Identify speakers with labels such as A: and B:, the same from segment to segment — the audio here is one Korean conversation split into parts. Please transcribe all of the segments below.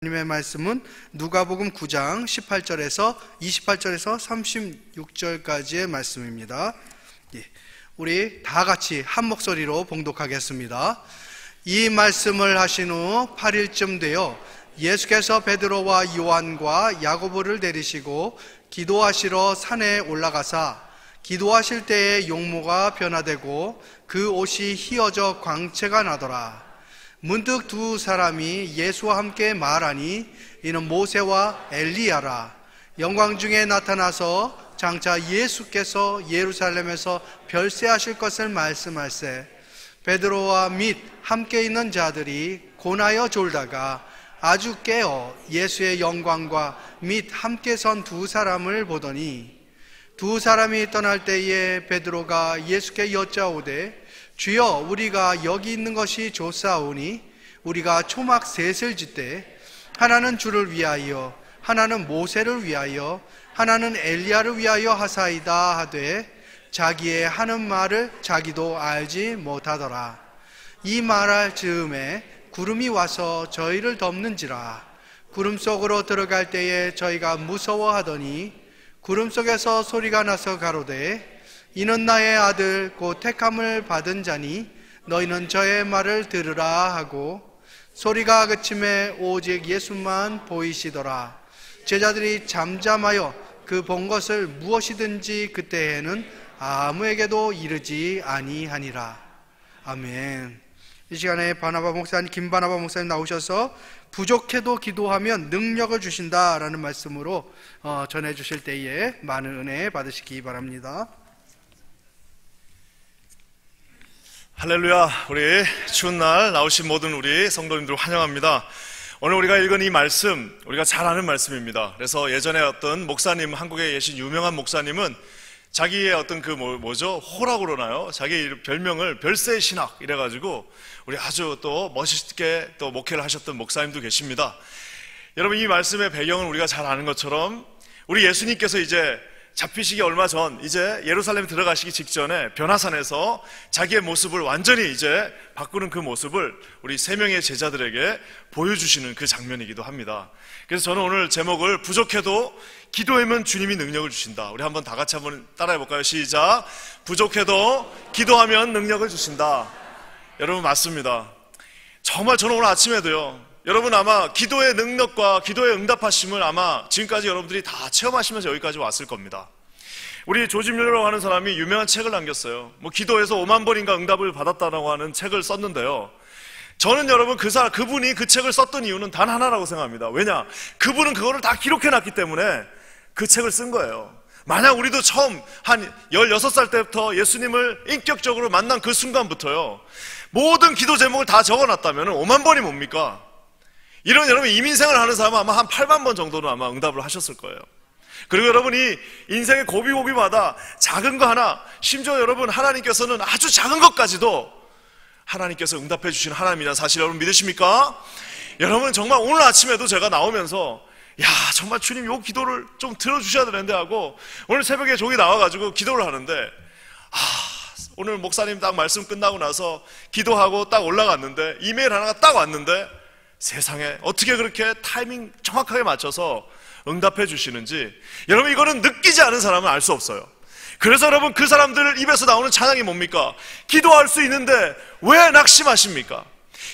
A: 하나님의 말씀은 누가복음 9장 18절에서 28절에서 36절까지의 말씀입니다. 우리 다 같이 한 목소리로 봉독하겠습니다. 이 말씀을 하신 후 8일쯤 되어 예수께서 베드로와 요한과 야고보를 내리시고 기도하시러 산에 올라가사 기도하실 때에 용모가 변화되고 그 옷이 휘어져 광채가 나더라. 문득 두 사람이 예수와 함께 말하니 이는 모세와 엘리야라. 영광 중에 나타나서 장차 예수께서 예루살렘에서 별세하실 것을 말씀할세 베드로와 및 함께 있는 자들이 고나여 졸다가 아주 깨어 예수의 영광과 및 함께 선 두 사람을 보더니 두 사람이 떠날 때에 베드로가 예수께 여짜오되 주여, 우리가 여기 있는 것이 좋사오니 우리가 초막 셋을 짓되 하나는 주를 위하여 하나는 모세를 위하여 하나는 엘리야를 위하여 하사이다 하되 자기의 하는 말을 자기도 알지 못하더라. 이 말할 즈음에 구름이 와서 저희를 덮는지라. 구름 속으로 들어갈 때에 저희가 무서워하더니 구름 속에서 소리가 나서 가로되 이는 나의 아들 곧 택함을 받은 자니 너희는 저의 말을 들으라 하고 소리가 그침에 오직 예수만 보이시더라. 제자들이 잠잠하여 그 본 것을 무엇이든지 그때에는 아무에게도 이르지 아니하니라. 아멘. 이 시간에 김바나바 목사님 나오셔서 부족해도 기도하면 능력을 주신다라는 말씀으로 전해주실 때에 많은 은혜 받으시기 바랍니다.
B: 할렐루야. 우리 추운 날 나오신 모든 우리 성도님들 환영합니다. 오늘 우리가 읽은 이 말씀, 우리가 잘 아는 말씀입니다. 그래서 예전에 어떤 목사님, 한국에 계신 유명한 목사님은 자기의 어떤 호라고 그러나요? 자기 별명을 별세의 신학 이래가지고 우리 아주 또 멋있게 또 목회를 하셨던 목사님도 계십니다. 여러분, 이 말씀의 배경은 우리가 잘 아는 것처럼 우리 예수님께서 이제 잡히시기 얼마 전, 이제 예루살렘에 들어가시기 직전에 변화산에서 자기의 모습을 완전히 이제 바꾸는 그 모습을 우리 세 명의 제자들에게 보여주시는 그 장면이기도 합니다. 그래서 저는 오늘 제목을 부족해도 기도하면 주님이 능력을 주신다. 우리 한번 다 같이 한번 따라해 볼까요? 시작. 부족해도 기도하면 능력을 주신다. 여러분, 맞습니다. 정말 저는 오늘 아침에도요, 여러분 아마 기도의 능력과 기도의 응답하심을 아마 지금까지 여러분들이 다 체험하시면서 여기까지 왔을 겁니다. 우리 조지 뮬러라고 하는 사람이 유명한 책을 남겼어요. 기도해서 5만 번인가 응답을 받았다라고 하는 책을 썼는데요, 저는 여러분 그분이 그 책을 썼던 이유는 단 하나라고 생각합니다. 왜냐? 그분은 그거를 다 기록해놨기 때문에 그 책을 쓴 거예요. 만약 우리도 처음 한 16살 때부터 예수님을 인격적으로 만난 그 순간부터요, 모든 기도 제목을 다 적어놨다면 5만 번이 뭡니까? 이런 여러분 이민생을 하는 사람은 아마 한 8만 번 정도는 아마 응답을 하셨을 거예요. 그리고 여러분이 인생의 고비고비마다 작은 거 하나, 심지어 여러분 하나님께서는 아주 작은 것까지도 하나님께서 응답해 주시는 하나님이라는 사실 여러분 믿으십니까? 여러분 정말 오늘 아침에도 제가 나오면서 야, 정말 주님 요 기도를 좀 들어주셔야 되는데 하고 오늘 새벽에 종이 나와가지고 기도를 하는데 오늘 목사님 딱 말씀 끝나고 나서 기도하고 딱 올라갔는데 이메일 하나가 딱 왔는데 세상에 어떻게 그렇게 타이밍 정확하게 맞춰서 응답해 주시는지 여러분 이거는 느끼지 않은 사람은 알 수 없어요. 그래서 여러분 그 사람들 입에서 나오는 찬양이 뭡니까? 기도할 수 있는데 왜 낙심하십니까?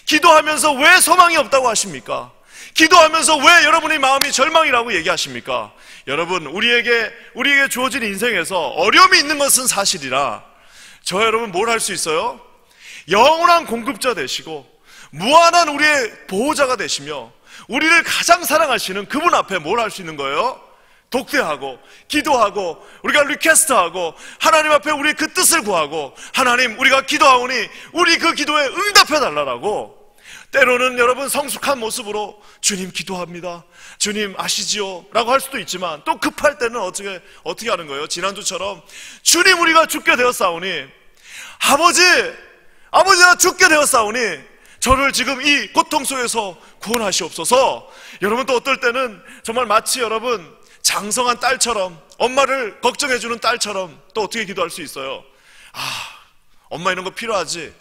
B: 기도하면서 왜 소망이 없다고 하십니까? 기도하면서 왜 여러분의 마음이 절망이라고 얘기하십니까? 여러분 우리에게 주어진 인생에서 어려움이 있는 것은 사실이라 저 여러분 뭘 할 수 있어요? 영원한 공급자 되시고 무한한 우리의 보호자가 되시며 우리를 가장 사랑하시는 그분 앞에 뭘 할 수 있는 거예요? 독대하고 기도하고 우리가 리퀘스트하고 하나님 앞에 우리 그 뜻을 구하고 하나님 우리가 기도하오니 우리 그 기도에 응답해 달라고 때로는 여러분 성숙한 모습으로 주님 기도합니다, 주님 아시지요? 라고 할 수도 있지만 또 급할 때는 어떻게 하는 거예요? 지난주처럼 주님 우리가 죽게 되었사오니 아버지 나 죽게 되었사오니 저를 지금 이 고통 속에서 구원하시옵소서. 여러분 또 어떨 때는 정말 마치 여러분 장성한 딸처럼 엄마를 걱정해주는 딸처럼 또 어떻게 기도할 수 있어요? 엄마 이런 거 필요하지?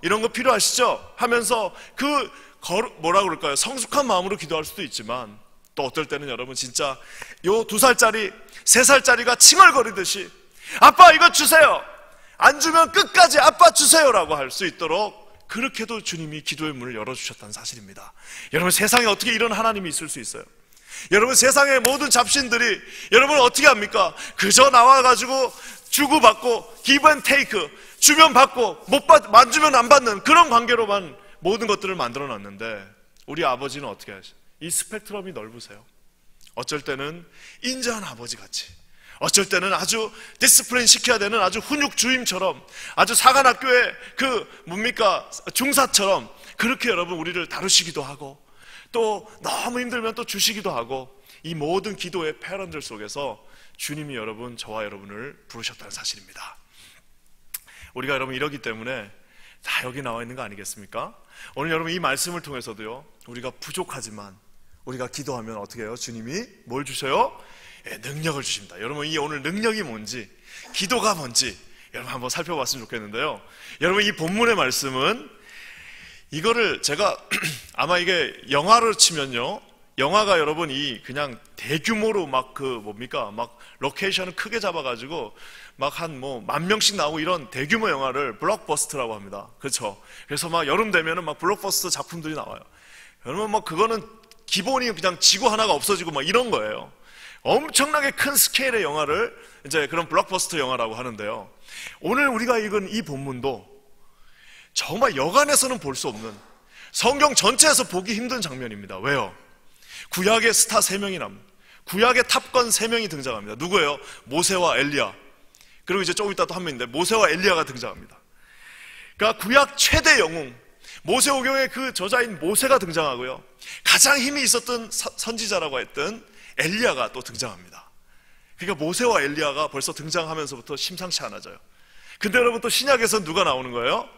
B: 이런 거 필요하시죠? 하면서 그 뭐라 그럴까요? 성숙한 마음으로 기도할 수도 있지만 또 어떨 때는 여러분 진짜 요 2살짜리 3살짜리가 칭얼거리듯이 아빠 이거 주세요, 안 주면 끝까지 아빠 주세요라고 할 수 있도록 그렇게도 주님이 기도의 문을 열어주셨다는 사실입니다. 여러분, 세상에 어떻게 이런 하나님이 있을 수 있어요? 여러분, 세상의 모든 잡신들이 여러분 어떻게 합니까? 그저 나와가지고 주고받고 give and take, 주면 받고 안 주면 안 받는 그런 관계로만 모든 것들을 만들어 놨는데 우리 아버지는 어떻게 하시죠? 이 스펙트럼이 넓으세요. 어쩔 때는 인자한 아버지 같이, 어쩔 때는 아주 디스플레인 시켜야 되는 아주 훈육 주임처럼, 아주 사관학교의 중사처럼 그렇게 여러분 우리를 다루시기도 하고, 또 너무 힘들면 또 주시기도 하고, 이 모든 기도의 패런들 속에서 주님이 여러분, 저와 여러분을 부르셨다는 사실입니다. 우리가 여러분 이러기 때문에 다 여기 나와 있는 거 아니겠습니까? 오늘 여러분 이 말씀을 통해서도요, 우리가 부족하지만 우리가 기도하면 어떻게 해요? 주님이 뭘 주셔요? 능력을 주십니다. 여러분, 이 오늘 능력이 뭔지, 기도가 뭔지 여러분 한번 살펴봤으면 좋겠는데요. 여러분, 이 본문의 말씀은 이거를 제가 아마 이게 영화로 치면요, 영화가 여러분 이 그냥 대규모로 막 막 로케이션을 크게 잡아가지고 막 한 10,000명씩 나오고 이런 대규모 영화를 블록버스터라고 합니다. 그렇죠? 그래서 막 여름 되면은 막 블록버스터 작품들이 나와요. 여러분, 뭐 그거는 기본이 그냥 지구 하나가 없어지고 막 이런 거예요. 엄청나게 큰 스케일의 영화를 이제 그런 블록버스터 영화라고 하는데요. 오늘 우리가 읽은 이 본문도 정말 여간에서는 볼 수 없는, 성경 전체에서 보기 힘든 장면입니다. 왜요? 구약의 스타 3명이 납니다. 구약의 탑건 3명이 등장합니다. 누구예요? 모세와 엘리야. 그리고 이제 조금 이따 또 한 명인데 모세와 엘리야가 등장합니다. 그러니까 구약 최대 영웅, 모세오경의 그 저자인 모세가 등장하고요, 가장 힘이 있었던 선지자라고 했던 엘리야가 또 등장합니다. 그러니까 모세와 엘리야가 벌써 등장하면서부터 심상치 않아져요. 근데 여러분, 또 신약에서 누가 나오는 거예요?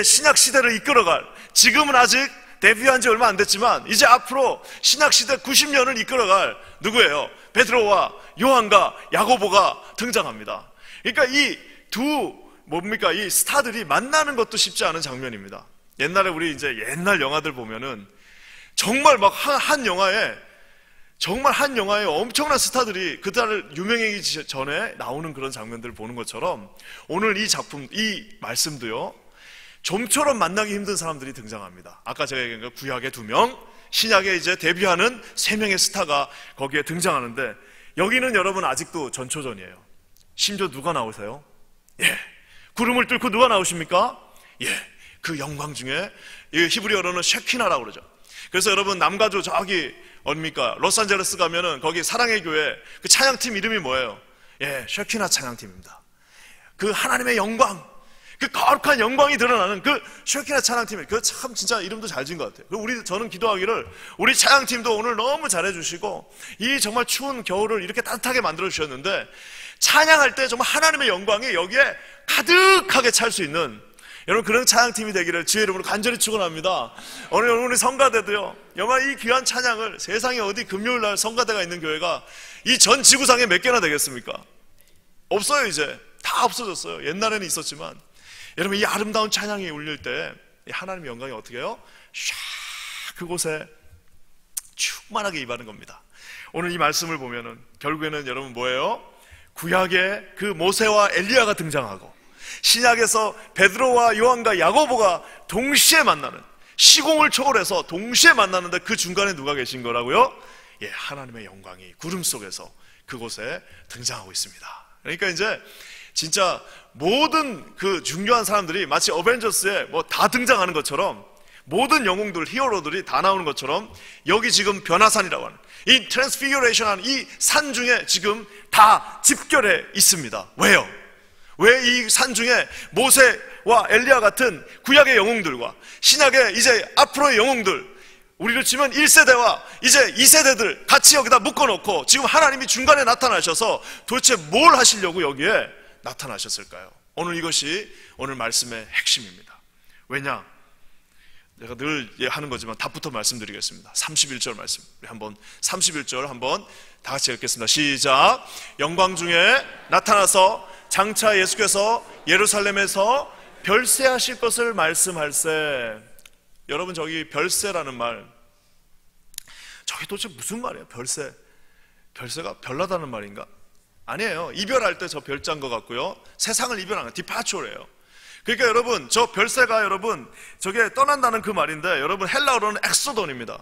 B: 신약 시대를 이끌어갈, 지금은 아직 데뷔한 지 얼마 안 됐지만 이제 앞으로 신약 시대 90년을 이끌어갈 누구예요? 베드로와 요한과 야고보가 등장합니다. 그러니까 이 이 스타들이 만나는 것도 쉽지 않은 장면입니다. 옛날에 우리 이제 옛날 영화들 보면은 정말 막 한 영화에 엄청난 스타들이 그들을 유명해지기 전에 나오는 그런 장면들을 보는 것처럼 오늘 이 작품, 이 말씀도요, 좀처럼 만나기 힘든 사람들이 등장합니다. 아까 제가 얘기한 거 구약의 2명, 신약에 이제 데뷔하는 3명의 스타가 거기에 등장하는데, 여기는 여러분 아직도 전초전이에요. 심지어 누가 나오세요? 구름을 뚫고 누가 나오십니까? 그 영광 중에 히브리어로는 쉐키나라고 그러죠. 그래서 여러분 남가주 저기 어딥니까? 로스앤젤레스 가면은 거기 사랑의 교회 그 찬양팀 이름이 뭐예요? 쉐키나 찬양팀입니다. 그 하나님의 영광, 그 거룩한 영광이 드러나는 그 쉐키나 찬양팀, 그 참 진짜 이름도 잘 지은 것 같아요. 저는 기도하기를 우리 찬양팀도 오늘 너무 잘해주시고 이 정말 추운 겨울을 이렇게 따뜻하게 만들어 주셨는데, 찬양할 때 정말 하나님의 영광이 여기에 가득하게 찰 수 있는 여러분 그런 찬양팀이 되기를 주의 이름으로 간절히 축원합니다. 오늘 우리 성가대도요, 정말 이 귀한 찬양을 세상에 어디 금요일날 성가대가 있는 교회가 이 전 지구상에 몇 개나 되겠습니까? 없어요. 이제 다 없어졌어요. 옛날에는 있었지만 여러분, 이 아름다운 찬양이 울릴 때 하나님의 영광이 어떻게 해요? 샥 그곳에 충만하게 임하는 겁니다. 오늘 이 말씀을 보면은 결국에는 여러분 뭐예요? 구약의 그 모세와 엘리야가 등장하고 신약에서 베드로와 요한과 야고보가 동시에 만나는, 시공을 초월해서 동시에 만나는데 그 중간에 누가 계신 거라고요? 하나님의 영광이 구름 속에서 그곳에 등장하고 있습니다. 그러니까 이제 진짜 모든 그 중요한 사람들이 마치 어벤져스에 다 등장하는 것처럼, 모든 영웅들, 히어로들이 다 나오는 것처럼 여기 지금 변화산이라고 하는 이 트랜스피규레이션 하는 이 산 중에 지금 다 집결해 있습니다. 왜요? 왜 이 산 중에 모세와 엘리야 같은 구약의 영웅들과 신약의 이제 앞으로의 영웅들, 우리로 치면 1세대와 이제 2세대들 같이 여기다 묶어놓고 지금 하나님이 중간에 나타나셔서 도대체 뭘 하시려고 여기에 나타나셨을까요? 오늘 이것이 오늘 말씀의 핵심입니다. 왜냐? 제가 늘 하는 거지만 답부터 말씀드리겠습니다. 31절 말씀, 우리 한번 31절 한번 다 같이 읽겠습니다. 시작. 영광 중에 나타나서 장차 예수께서 예루살렘에서 별세하실 것을 말씀할세. 여러분 저기 별세라는 말, 저게 도대체 무슨 말이에요? 별세. 별세가 별나다는 말인가? 아니에요. 이별할 때 저 별자인 것 같고요. 세상을 이별하는 거, 디파초래요. 그러니까 여러분, 저 별세가 여러분, 저게 떠난다는 그 말인데, 여러분 헬라어로는 엑소돈입니다.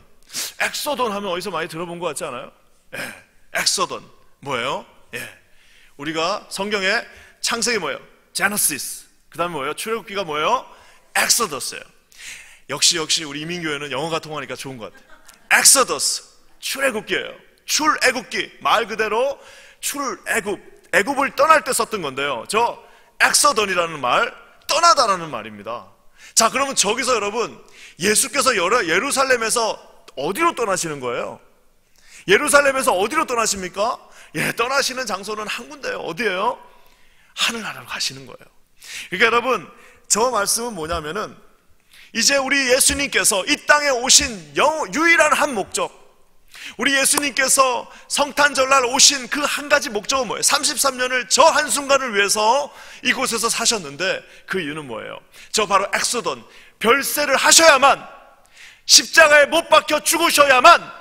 B: 엑소돈 하면 어디서 많이 들어본 것 같지 않아요? 예. 엑소돈. 뭐예요? 예. 우리가 성경에 창세기 뭐예요? 제너시스. 그 다음에 뭐예요? 출애굽기가 뭐예요? 엑소더스예요. 역시 우리 이민교회는 영어가 통하니까 좋은 것 같아요. 엑소더스. 출애굽기예요. 출애굽기. 말 그대로 출애굽. 애굽을 떠날 때 썼던 건데요. 저 엑소돈이라는 말, 떠나다라는 말입니다. 자, 그러면 저기서 여러분, 예수께서 예루살렘에서 어디로 떠나시는 거예요? 예루살렘에서 어디로 떠나십니까? 예, 떠나시는 장소는 한 군데예요. 어디예요? 하늘나라로 가시는 거예요. 그러니까 여러분, 저 말씀은 뭐냐면은, 이제 우리 예수님께서 이 땅에 오신 유일한 한 목적, 우리 예수님께서 성탄절날 오신 그 한 가지 목적은 뭐예요? 33년을 저 한순간을 위해서 이곳에서 사셨는데, 그 이유는 뭐예요? 저 바로 엑소돈, 별세를 하셔야만, 십자가에 못 박혀 죽으셔야만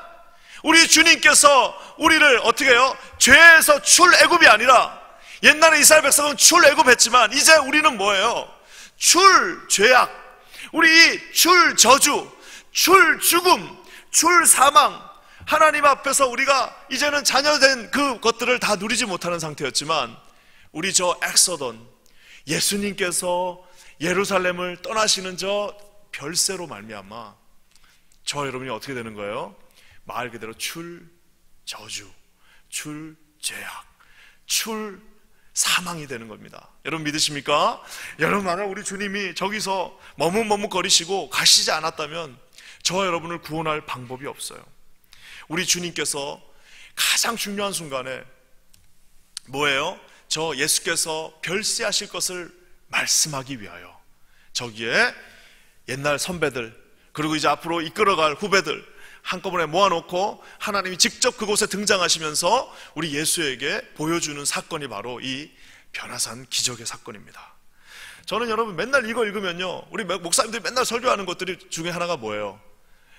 B: 우리 주님께서 우리를 어떻게 해요? 죄에서 출애굽이 아니라, 옛날에 이스라엘 백성은 출애굽했지만 이제 우리는 뭐예요? 출죄악, 우리 출저주, 출죽음, 출사망, 하나님 앞에서 우리가 이제는 자녀된 그것들을 다 누리지 못하는 상태였지만, 우리 저 엑소돈, 예수님께서 예루살렘을 떠나시는 저 별세로 말미암아 저 여러분이 어떻게 되는 거예요? 말 그대로 출저주, 출죄악, 출사망이 되는 겁니다. 여러분 믿으십니까? 여러분, 만약 우리 주님이 저기서 머뭇머뭇거리시고 가시지 않았다면 저와 여러분을 구원할 방법이 없어요. 우리 주님께서 가장 중요한 순간에 뭐예요? 저 예수께서 별세하실 것을 말씀하기 위하여 저기에 옛날 선배들, 그리고 이제 앞으로 이끌어갈 후배들 한꺼번에 모아놓고 하나님이 직접 그곳에 등장하시면서 우리 예수에게 보여주는 사건이 바로 이 변화산 기적의 사건입니다. 저는 여러분 맨날 이거 읽으면요, 우리 목사님들이 맨날 설교하는 것들이 중에 하나가 뭐예요?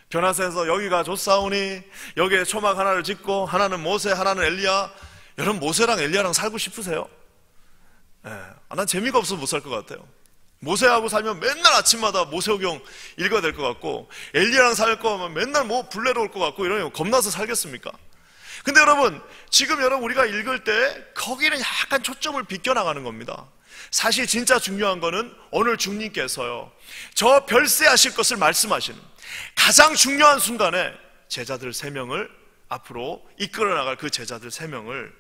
B: 변화산에서 여기가 좋사오니 여기에 초막 하나를 짓고, 하나는 모세, 하나는 엘리야. 여러분 모세랑 엘리야랑 살고 싶으세요? 난 재미가 없어서 못 살 것 같아요. 모세하고 살면 맨날 아침마다 모세오경 읽어야 될 것 같고, 엘리야랑 살 거면 맨날 뭐 불레러 올 것 같고, 이러면 겁나서 살겠습니까? 근데 여러분, 지금 여러분 우리가 읽을 때 거기는 약간 초점을 비껴나가는 겁니다. 사실 진짜 중요한 거는 오늘 주님께서요, 저 별세하실 것을 말씀하시는 가장 중요한 순간에 제자들 3명을 앞으로 이끌어 나갈 그 제자들 3명을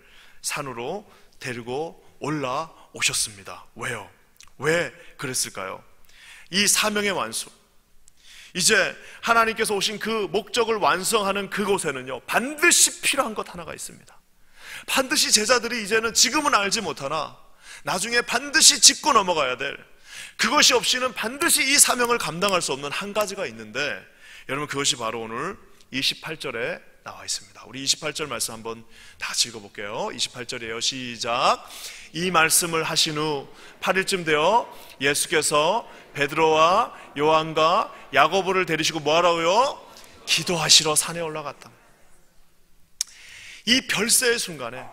B: 산으로 데리고 올라오셨습니다. 왜요? 왜 그랬을까요? 이 사명의 완수, 이제 하나님께서 오신 그 목적을 완성하는 그곳에는요, 반드시 필요한 것 하나가 있습니다. 반드시 제자들이 이제는 지금은 알지 못하나 나중에 반드시 짚고 넘어가야 될, 그것이 없이는 반드시 이 사명을 감당할 수 없는 한 가지가 있는데, 여러분 그것이 바로 오늘 28절에 나와 있습니다. 우리 28절 말씀 한번 다 읽어볼게요. 28절이에요. 시작. 이 말씀을 하신 후 8일쯤 되어 예수께서 베드로와 요한과 야고보를 데리시고 뭐하라고요? 기도하시러 산에 올라갔다. 이 별세의 순간에,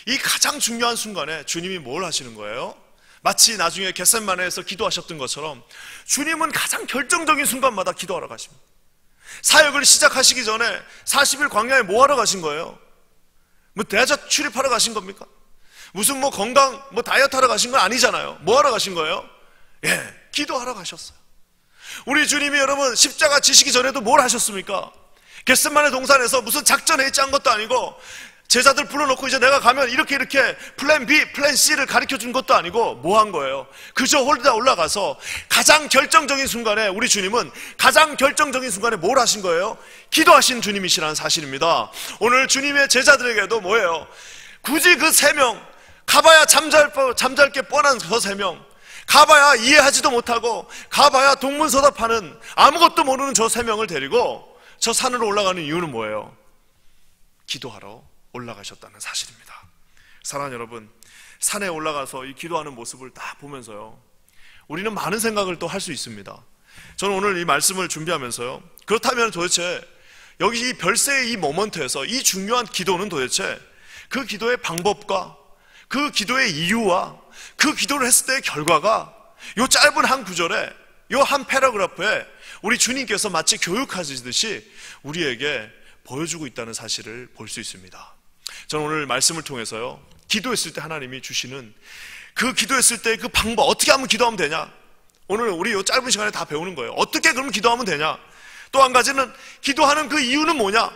B: 이 가장 중요한 순간에 주님이 뭘 하시는 거예요? 마치 나중에 겟세마네에서 기도하셨던 것처럼 주님은 가장 결정적인 순간마다 기도하러 가십니다. 사역을 시작하시기 전에 40일 광야에 뭐 하러 가신 거예요? 뭐 대자 출입하러 가신 겁니까? 무슨 뭐 건강 뭐 다이어트 하러 가신 건 아니잖아요. 뭐 하러 가신 거예요? 예, 기도하러 가셨어요. 우리 주님이 여러분 십자가 지시기 전에도 뭘 하셨습니까? 겟세마네 동산에서 무슨 작전에 짠 것도 아니고, 제자들 불러놓고 이제 내가 가면 이렇게 플랜 B, 플랜 C를 가르쳐 준 것도 아니고 뭐 한 거예요? 그저 홀다 올라가서 가장 결정적인 순간에, 우리 주님은 가장 결정적인 순간에 뭘 하신 거예요? 기도하신 주님이시라는 사실입니다. 오늘 주님의 제자들에게도 뭐예요? 굳이 그 3명, 가봐야 잠잘 게 뻔한 저 3명, 가봐야 이해하지도 못하고 가봐야 동문서답하는 아무것도 모르는 저 3명을 데리고 저 산으로 올라가는 이유는 뭐예요? 기도하러 올라가셨다는 사실입니다. 사랑하는 여러분, 산에 올라가서 이 기도하는 모습을 딱 보면서요, 우리는 많은 생각을 또 할 수 있습니다. 저는 오늘 이 말씀을 준비하면서요, 그렇다면 도대체 여기 이 별세의 이 모먼트에서 이 중요한 기도는 도대체 그 기도의 방법과 그 기도의 이유와 그 기도를 했을 때의 결과가 이 짧은 한 구절에, 이 한 패러그래프에 우리 주님께서 마치 교육하시듯이 우리에게 보여주고 있다는 사실을 볼 수 있습니다. 저는 오늘 말씀을 통해서요, 기도했을 때 하나님이 주시는 그 기도했을 때 그 방법, 어떻게 하면 기도하면 되냐, 오늘 우리 이 짧은 시간에 다 배우는 거예요. 어떻게 그러면 기도하면 되냐, 또 한 가지는 기도하는 그 이유는 뭐냐.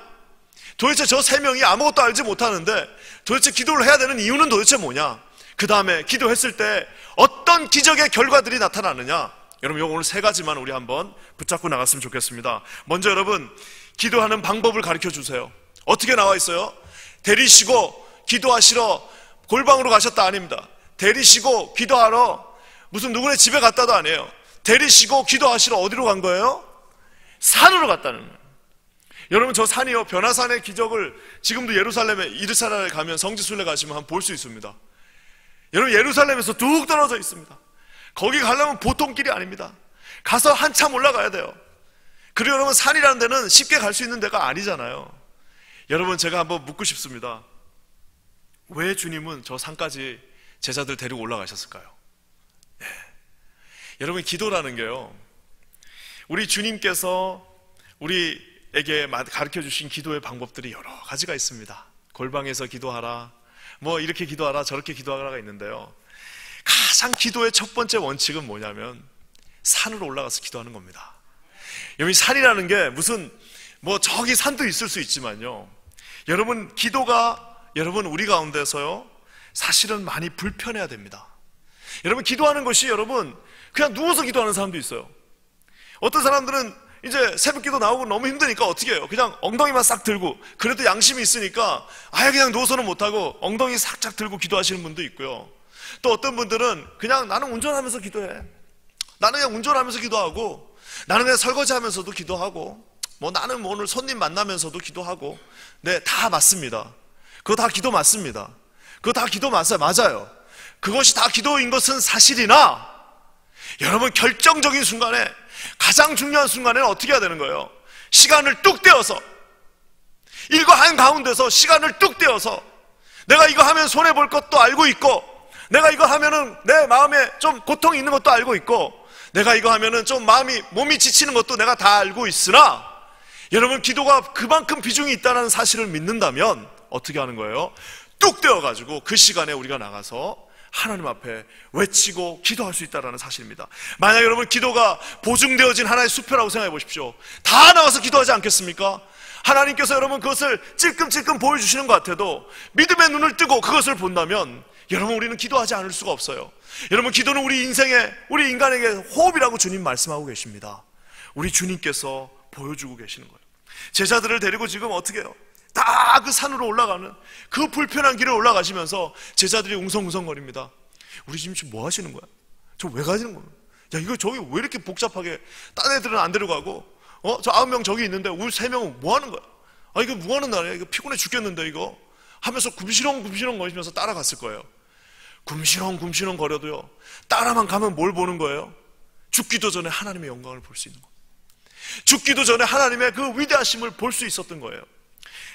B: 도대체 저 세 명이 아무것도 알지 못하는데 도대체 기도를 해야 되는 이유는 도대체 뭐냐. 그 다음에 기도했을 때 어떤 기적의 결과들이 나타나느냐. 여러분, 오늘 세 가지만 우리 한번 붙잡고 나갔으면 좋겠습니다. 먼저 여러분, 기도하는 방법을 가르쳐 주세요. 어떻게 나와 있어요? 데리시고 기도하시러 골방으로 가셨다 아닙니다. 데리시고 기도하러 무슨 누구네 집에 갔다도 아니에요. 데리시고 기도하시러 어디로 간 거예요? 산으로 갔다는 거예요. 여러분, 저 산이요, 변화산의 기적을 지금도 예루살렘에 가면 성지순례 가시면 한번 볼 수 있습니다. 여러분, 예루살렘에서 뚝 떨어져 있습니다. 거기 가려면 보통 길이 아닙니다. 가서 한참 올라가야 돼요. 그리고 여러분, 산이라는 데는 쉽게 갈 수 있는 데가 아니잖아요. 여러분, 제가 한번 묻고 싶습니다. 왜 주님은 저 산까지 제자들 데리고 올라가셨을까요? 네. 여러분, 기도라는 게요, 우리 주님께서 우리에게 가르쳐 주신 기도의 방법들이 여러 가지가 있습니다. 골방에서 기도하라, 뭐 이렇게 기도하라, 저렇게 기도하라가 있는데요, 가장 기도의 첫 번째 원칙은 뭐냐면 산으로 올라가서 기도하는 겁니다. 여기 산이라는 게 무슨 뭐 저기 산도 있을 수 있지만요, 여러분, 기도가 여러분 우리 가운데서요 사실은 많이 불편해야 됩니다. 여러분, 기도하는 것이 여러분 그냥 누워서 기도하는 사람도 있어요. 어떤 사람들은 이제 새벽기도 나오고 너무 힘드니까 어떻게 해요? 그냥 엉덩이만 싹 들고, 그래도 양심이 있으니까 아예 그냥 누워서는 못하고 엉덩이 싹싹 들고 기도하시는 분도 있고요. 또 어떤 분들은 그냥 나는 운전하면서 기도해, 나는 그냥 운전하면서 기도하고, 나는 그냥 설거지하면서도 기도하고, 뭐 나는 뭐 오늘 손님 만나면서도 기도하고. 네, 다 맞습니다. 그거 다 기도 맞습니다. 그거 다 기도 맞아요. 그것이 다 기도인 것은 사실이나, 여러분, 결정적인 순간에, 가장 중요한 순간에는 어떻게 해야 되는 거예요? 시간을 뚝 떼어서, 일과 한가운데서 시간을 뚝 떼어서, 내가 이거 하면 손해볼 것도 알고 있고, 내가 이거 하면은 내 마음에 좀 고통이 있는 것도 알고 있고, 내가 이거 하면은 좀 몸이 지치는 것도 내가 다 알고 있으나, 여러분, 기도가 그만큼 비중이 있다는 사실을 믿는다면 어떻게 하는 거예요? 뚝 떼어가지고 그 시간에 우리가 나가서 하나님 앞에 외치고 기도할 수 있다는 사실입니다. 만약 여러분 기도가 보증되어진 하나의 수표라고 생각해 보십시오. 다 나와서 기도하지 않겠습니까? 하나님께서 여러분 그것을 찔끔찔끔 보여주시는 것 같아도 믿음의 눈을 뜨고 그것을 본다면 여러분, 우리는 기도하지 않을 수가 없어요. 여러분, 기도는 우리 인간에게 호흡이라고 주님 말씀하고 계십니다. 우리 주님께서 보여주고 계시는 거예요. 제자들을 데리고 지금 어떻게 해요? 다 그 산으로 올라가는 그 불편한 길을 올라가시면서 제자들이 웅성웅성거립니다. 우리 지금 뭐 하시는 거야? 저 왜 가시는 거야? 야, 이거 저기 왜 이렇게 복잡하게, 딴 애들은 안 데려가고, 저 9명 저기 있는데 우리 3명은 뭐 하는 거야? 아, 이거 뭐 하는 날이야? 이거 피곤해 죽겠는데 이거 하면서 굼시렁 거리면서 따라갔을 거예요. 굼시렁 거려도요, 따라만 가면 뭘 보는 거예요? 죽기도 전에 하나님의 영광을 볼 수 있는 거예요. 죽기도 전에 하나님의 그 위대하심을 볼 수 있었던 거예요.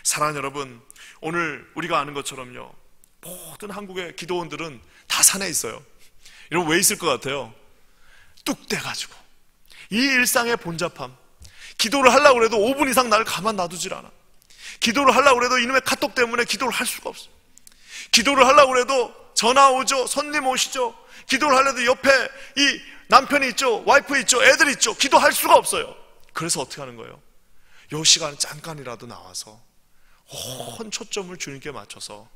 B: 사랑하는 여러분, 오늘 우리가 아는 것처럼요, 모든 한국의 기도원들은 다 산에 있어요. 여러분, 왜 있을 것 같아요? 뚝 떼가지고 이 일상의 본잡함, 기도를 하려고 해도 5분 이상 나를 가만 놔두질 않아. 기도를 하려고 해도 이놈의 카톡 때문에 기도를 할 수가 없어. 기도를 하려고 해도 전화 오죠, 손님 오시죠. 기도를 하려도 옆에 이 남편이 있죠, 와이프 있죠, 애들 있죠. 기도할 수가 없어요. 그래서 어떻게 하는 거예요? 요 시간 잠깐이라도 나와서 온 초점을 주님께 맞춰서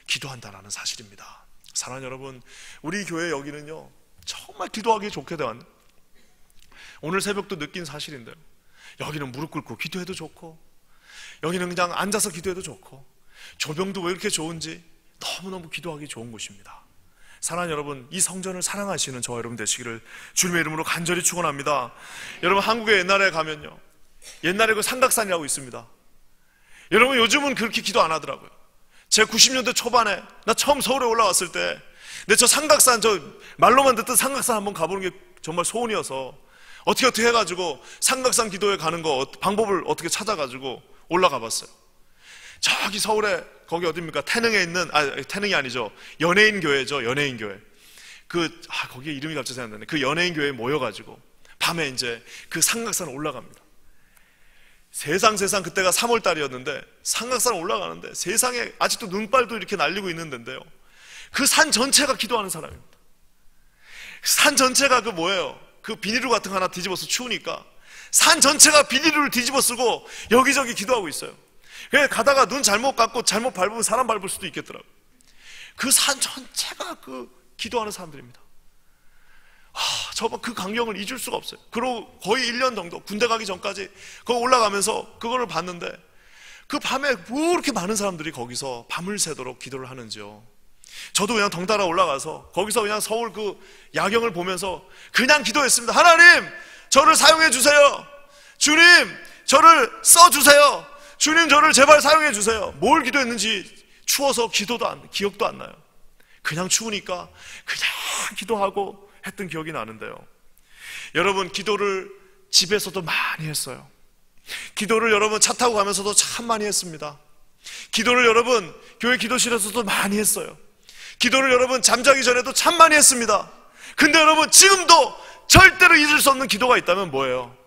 B: 기도한다는 사실입니다. 사랑하는 여러분, 우리 교회 여기는요 정말 기도하기 좋게 되었네. 오늘 새벽도 느낀 사실인데요, 여기는 무릎 꿇고 기도해도 좋고, 여기는 그냥 앉아서 기도해도 좋고, 조명도 왜 이렇게 좋은지 너무너무 기도하기 좋은 곳입니다. 사랑하는 여러분, 이 성전을 사랑하시는 저와 여러분 되시기를 주님의 이름으로 간절히 축원합니다. 여러분, 한국에 옛날에 가면요, 옛날에 그 삼각산이라고 있습니다. 여러분, 요즘은 그렇게 기도 안 하더라고요. 제 90년대 초반에 나 처음 서울에 올라왔을 때, 내 저 삼각산, 저 말로만 듣던 삼각산 한번 가보는 게 정말 소원이어서 어떻게 해가지고 삼각산 기도회 가는 거 방법을 어떻게 찾아가지고 올라가 봤어요. 저기 서울에 거기 어딥니까? 태능에 있는, 태능이 아니죠. 연예인 교회죠. 연예인 교회. 거기에 이름이 갑자기 생각나네. 그 연예인 교회에 모여가지고 밤에 이제 그 삼각산 올라갑니다. 세상 그때가 3월 달이었는데 삼각산 올라가는데 세상에 아직도 눈발도 이렇게 날리고 있는 데인데요. 그 산 전체가 기도하는 사람입니다. 산 전체가 뭐예요? 그 비닐루 같은 거 하나 뒤집어서 추우니까 산 전체가 비닐루를 뒤집어 쓰고 여기저기 기도하고 있어요. 그래서 가다가 눈 잘못 감고 잘못 밟으면 사람 밟을 수도 있겠더라고요. 그 산 전체가 기도하는 사람들입니다. 그 광경을 잊을 수가 없어요. 그리고 거의 1년 정도 군대 가기 전까지 거기 올라가면서 그거를 봤는데 그 밤에 뭐 이렇게 많은 사람들이 거기서 밤을 새도록 기도를 하는지요. 저도 그냥 덩달아 올라가서 거기서 그냥 서울 야경을 보면서 그냥 기도했습니다. 하나님, 저를 사용해 주세요. 주님, 저를 써주세요. 주님, 저를 제발 사용해 주세요. 뭘 기도했는지 추워서 기억도 안 나요. 그냥 추우니까 그냥 기도하고 했던 기억이 나는데요. 여러분, 기도를 집에서도 많이 했어요. 기도를 여러분 차 타고 가면서도 참 많이 했습니다. 기도를 여러분 교회 기도실에서도 많이 했어요. 기도를 여러분 잠자기 전에도 참 많이 했습니다. 근데 여러분 지금도 절대로 잊을 수 없는 기도가 있다면 뭐예요?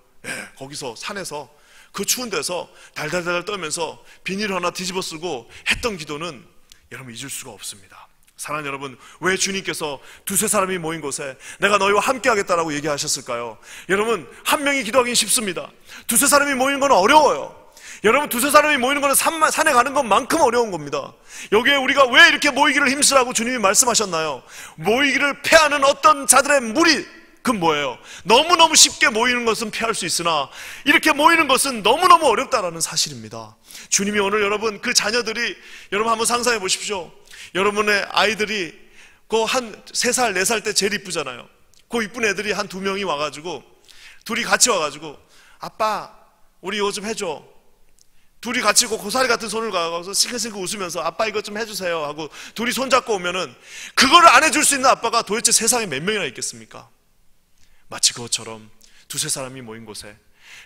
B: 거기서 산에서 그 추운 데서 달달달 떨면서 비닐 하나 뒤집어 쓰고 했던 기도는 여러분 잊을 수가 없습니다. 사랑하는 여러분, 왜 주님께서 두세 사람이 모인 곳에 내가 너희와 함께 하겠다라고 얘기하셨을까요? 여러분, 한 명이 기도하기는 쉽습니다. 두세 사람이 모이는 건 어려워요. 여러분, 두세 사람이 모이는 건 산에 가는 것만큼 어려운 겁니다. 여기에 우리가 왜 이렇게 모이기를 힘쓰라고 주님이 말씀하셨나요? 모이기를 패하는 어떤 자들의 무리, 그건 뭐예요? 너무너무 쉽게 모이는 것은 피할 수 있으나 이렇게 모이는 것은 너무너무 어렵다라는 사실입니다. 주님이 오늘 여러분 그 자녀들이, 여러분 한번 상상해 보십시오. 여러분의 아이들이 한 3살, 4살 때 제일 이쁘잖아요. 그 이쁜 애들이 한 2명이 와가지고, 둘이 같이 와가지고, 아빠, 우리 이거 좀 해줘. 둘이 같이 고사리 같은 손을 가서 싱글싱글 웃으면서 아빠 이것 좀 해주세요 하고 둘이 손잡고 오면은 그거를 안 해줄 수 있는 아빠가 도대체 세상에 몇 명이나 있겠습니까? 마치 그것처럼 두세 사람이 모인 곳에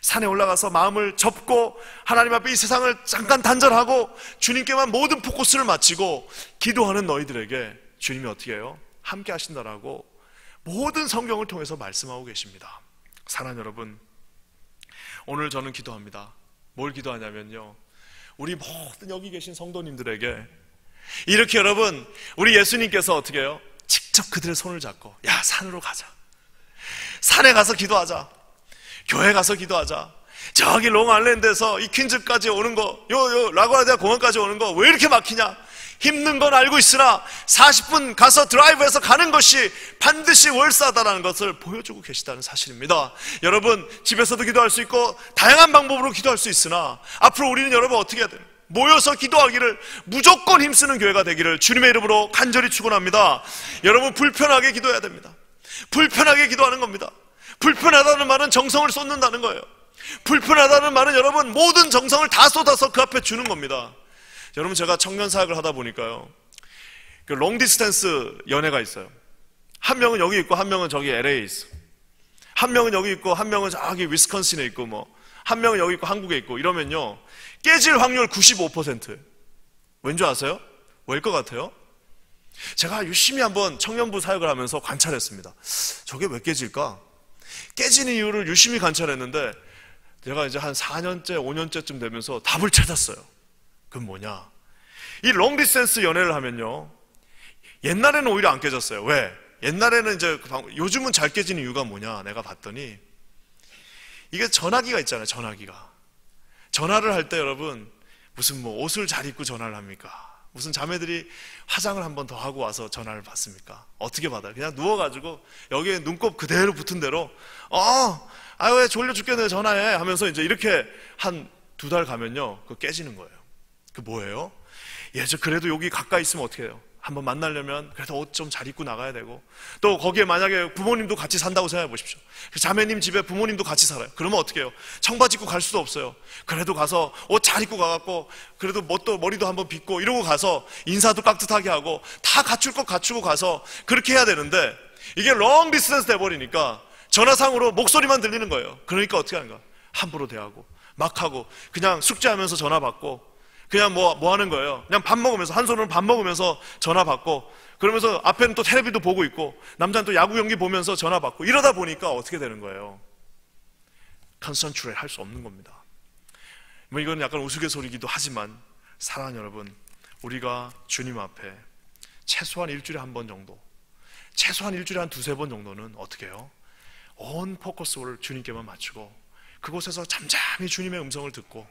B: 산에 올라가서 마음을 접고 하나님 앞에 이 세상을 잠깐 단절하고 주님께만 모든 포커스를 마치고 기도하는 너희들에게 주님이 어떻게 해요? 함께 하신다라고 모든 성경을 통해서 말씀하고 계십니다. 사랑하는 여러분, 오늘 저는 기도합니다. 뭘 기도하냐면요, 우리 모든 여기 계신 성도님들에게 이렇게 여러분 우리 예수님께서 어떻게 해요? 직접 그들의 손을 잡고 야, 산으로 가자, 산에 가서 기도하자, 교회 가서 기도하자, 저기 롱아일랜드에서 이 퀸즈까지 오는 거, 라구아디아 공원까지 오는 거 왜 이렇게 막히냐? 힘든 건 알고 있으나 40분 가서 드라이브해서 가는 것이 반드시 월사다라는 것을 보여주고 계시다는 사실입니다. 여러분, 집에서도 기도할 수 있고 다양한 방법으로 기도할 수 있으나 앞으로 우리는 여러분 어떻게 해야 돼요? 모여서 기도하기를, 무조건 힘쓰는 교회가 되기를 주님의 이름으로 간절히 축원합니다. 여러분, 불편하게 기도해야 됩니다. 불편하게 기도하는 겁니다. 불편하다는 말은 정성을 쏟는다는 거예요. 불편하다는 말은 여러분 모든 정성을 다 쏟아서 그 앞에 주는 겁니다. 여러분, 제가 청년 사역을 하다 보니까요, 롱디스턴스 연애가 있어요. 한 명은 여기 있고 한 명은 저기 LA에 있어. 한 명은 여기 있고 한 명은 저기 위스콘신에 있고 한 명은 여기 있고 한국에 있고 이러면요, 깨질 확률 95%. 왠지 아세요? 왜일 것 같아요? 제가 유심히 한번 청년부 사역을 하면서 관찰했습니다. 저게 왜 깨질까? 깨지는 이유를 유심히 관찰했는데 제가 이제 한 4년째 5년째쯤 되면서 답을 찾았어요. 그건 뭐냐? 이 롱디스턴스 연애를 하면요, 옛날에는 오히려 안 깨졌어요. 왜? 옛날에는 이제 요즘은 잘 깨지는 이유가 뭐냐? 내가 봤더니 이게 전화기가 있잖아요. 전화를 할 때 여러분 무슨 옷을 잘 입고 전화를 합니까? 무슨 자매들이 화장을 한 번 더 하고 와서 전화를 받습니까? 어떻게 받아요? 그냥 누워가지고 여기에 눈곱 그대로 붙은 대로 왜 졸려 죽겠네 전화해 하면서 이제 이렇게 한 2달 가면요, 그거 깨지는 거예요. 그 뭐예요? 그래도 여기 가까이 있으면 어떻게 해요? 한번 만나려면 그래도 옷 좀 잘 입고 나가야 되고, 또 거기에 만약에 부모님도 같이 산다고 생각해 보십시오. 그 자매님 집에 부모님도 같이 살아요. 그러면 어떻게 해요? 청바지 입고 갈 수도 없어요. 그래도 가서 옷 잘 입고 가갖고 그래도 머리도 한번 빗고 이러고 가서 인사도 깍듯하게 하고 다 갖출 것 갖추고 가서 그렇게 해야 되는데, 이게 롱 디스턴스 돼버리니까 전화상으로 목소리만 들리는 거예요. 그러니까 어떻게 하는가? 함부로 대하고 막 하고 그냥 숙제하면서 전화 받고 그냥 뭐 하는 거예요. 그냥 밥 먹으면서 한 손으로 밥 먹으면서 전화 받고 그러면서 앞에는 또 텔레비도 보고 있고 남자는 또 야구 경기 보면서 전화 받고 이러다 보니까 어떻게 되는 거예요? 컨센트레이트 할 수 없는 겁니다. 뭐 이건 약간 우스갯소리기도 하지만 사랑하는 여러분, 우리가 주님 앞에 최소한 일주일에 한 번 정도, 최소한 일주일에 한 두세 번 정도는 어떻게 해요? 온 포커스를 주님께만 맞추고 그곳에서 잠잠히 주님의 음성을 듣고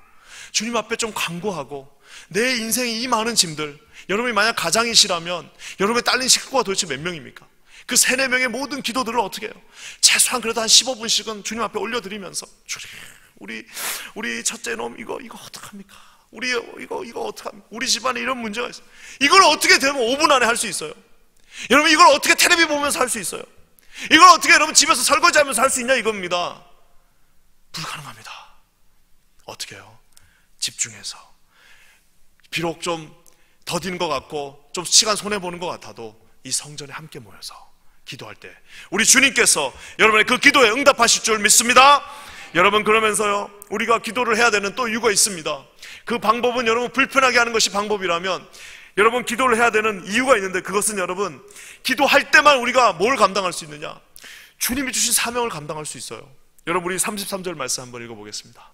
B: 주님 앞에 좀 간구하고 내 인생이 이 많은 짐들, 여러분이 만약 가장이시라면 여러분의 딸린 식구가 도대체 몇 명입니까? 그 3-4명의 모든 기도들을 어떻게 해요? 최소한 그래도 한 15분씩은 주님 앞에 올려드리면서 주님, 우리 첫째 놈 이거 어떡합니까? 우리 이거 어떡합니까? 우리 집안에 이런 문제가 있어요. 이걸 어떻게 되면 5분 안에 할 수 있어요? 여러분 이걸 어떻게 텔레비 보면서 할 수 있어요? 이걸 어떻게 여러분 집에서 설거지하면서 할 수 있냐 이겁니다. 불가능합니다. 어떻게 해요? 집중해서 비록 좀 더딘 것 같고 좀 시간 손해보는 것 같아도 이 성전에 함께 모여서 기도할 때 우리 주님께서 여러분의 그 기도에 응답하실 줄 믿습니다. 여러분 그러면서요 우리가 기도를 해야 되는 또 이유가 있습니다. 그 방법은 여러분 불편하게 하는 것이 방법이라면 여러분 기도를 해야 되는 이유가 있는데 그것은 여러분 기도할 때만 우리가 뭘 감당할 수 있느냐? 주님이 주신 사명을 감당할 수 있어요. 여러분 우리 33절 말씀 한번 읽어보겠습니다.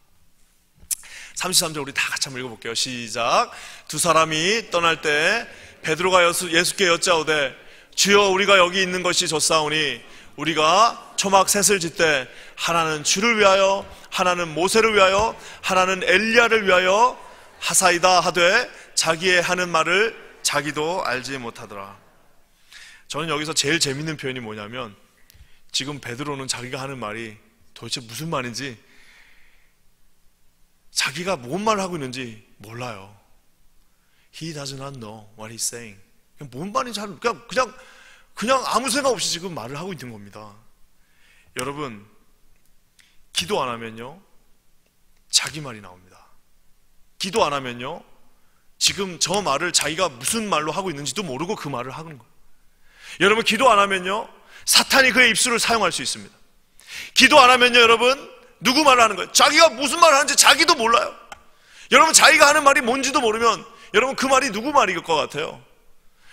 B: 33절 우리 다 같이 한번 읽어볼게요. 시작. 두 사람이 떠날 때 베드로가 예수께 여짜오되 주여 우리가 여기 있는 것이 좋사오니 우리가 초막 셋을 짓되 하나는 주를 위하여 하나는 모세를 위하여 하나는 엘리야를 위하여 하사이다 하되 자기의 하는 말을 자기도 알지 못하더라. 저는 여기서 제일 재밌는 표현이 뭐냐면 지금 베드로는 자기가 하는 말이 도대체 무슨 말인지 자기가 뭔 말을 하고 있는지 몰라요. He does not know what he's saying. 뭔 말인지 그냥 아무 생각 없이 지금 말을 하고 있는 겁니다. 여러분 기도 안 하면요 자기 말이 나옵니다. 기도 안 하면요 지금 저 말을 자기가 무슨 말로 하고 있는지도 모르고 그 말을 하는 거예요. 여러분 기도 안 하면요 사탄이 그의 입술을 사용할 수 있습니다. 기도 안 하면요 여러분 누구 말을 하는 거예요? 자기가 무슨 말을 하는지 자기도 몰라요. 여러분 자기가 하는 말이 뭔지도 모르면 여러분 그 말이 누구 말일 것 같아요?